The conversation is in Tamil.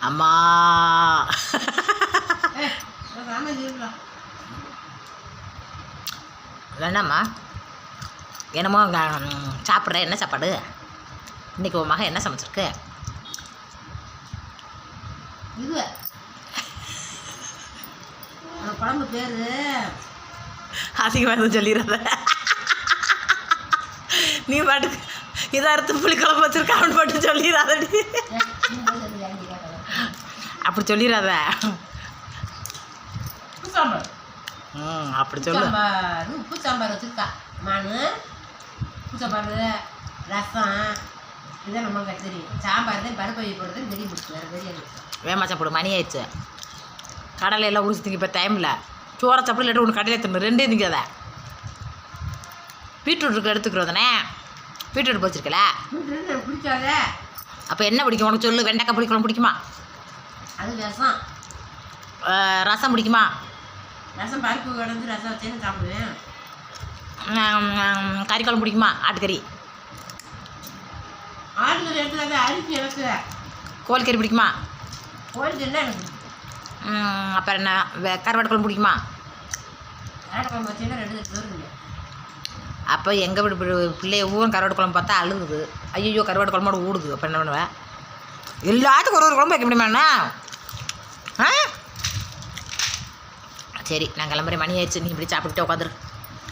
அம்மா வேணாம்மா என்னமோ சாப்பிட்ற. என்ன சாப்பாடு இன்றைக்கி உன் மகன் என்ன சமைச்சிருக்கு? இது குழம்பு பேர் அதிகமாக எதுவும் சொல்லிடுறத. நீ பாட்டுக்கு இதாக அறுத்து புளி குழம்பு வச்சுருக்க அவன் பாட்டு சொல்லிடாதடி. அப்படி சொல்லிடாத. உப்பு சாம்பார். அப்படி சொல்லு. உப்பு சாம்பார் வச்சுருக்கா. மானு உப்பு சாம்பார், ரசம், இதான் நம்மளுக்கு தெரியும். சாம்பார் தான் பருப்பு வை போடுறதுன்னு தெரிய முடிச்சு. வேறு தெரியாது. வேமா சாப்பிடு, மணி ஆயிடுச்சு. கடலை எல்லாம் உரிச்சு திங்க இப்போ டைமில். சோறை சாப்பிடு இல்லாட்டி ஒன்று கடையில் தின்னு. ரெண்டே திங்காத. பீட்ரூட் இருக்கு எடுத்துக்கிறதானே. பீட்ரூட் போச்சிருக்கல. பிடிக்காத. அப்போ என்ன பிடிக்கும் உனக்கு சொல்லு. வெண்டைக்காய் பிடிக்கலாம் பிடிக்குமா? அது ரசம். ரசம் பிடிக்குமா? ரசம் பருப்பு உடஞ்சி ரசம் வச்சேன்னு சாப்பிடுவேன். கறி குழம்பு பிடிக்குமா? ஆட்டுக்கறி. ஆட்டுக்கறி எடுத்துக்காத. அரிசி எனக்கு. கோழிக்கறி பிடிக்குமா? கோழிக்கறினா எனக்கு. அப்புறம் என்ன கருவாட்டு குழம்பு பிடிக்குமா? கருவாட்டு குழம்பு வச்சேன்னா 2 கட்டு வருங்க. அப்போ எங்கள் வீடு பிள்ளைய ஊரும் கருவாட்டு குழம்பு பார்த்தா அழுகுது. ஐயோ கருவாட்டு குழம்போட ஊடுது. அப்போ என்ன பண்ணுவேன்? எல்லாத்துக்கும் ஒரு குழம்பு வைக்க முடியுமாண்ணா? சரி நான் கிளம்புறேன். மணி ஆயிடுச்சு. நீ இப்படி சாப்பிட்டுட்டு உட்காந்துரு.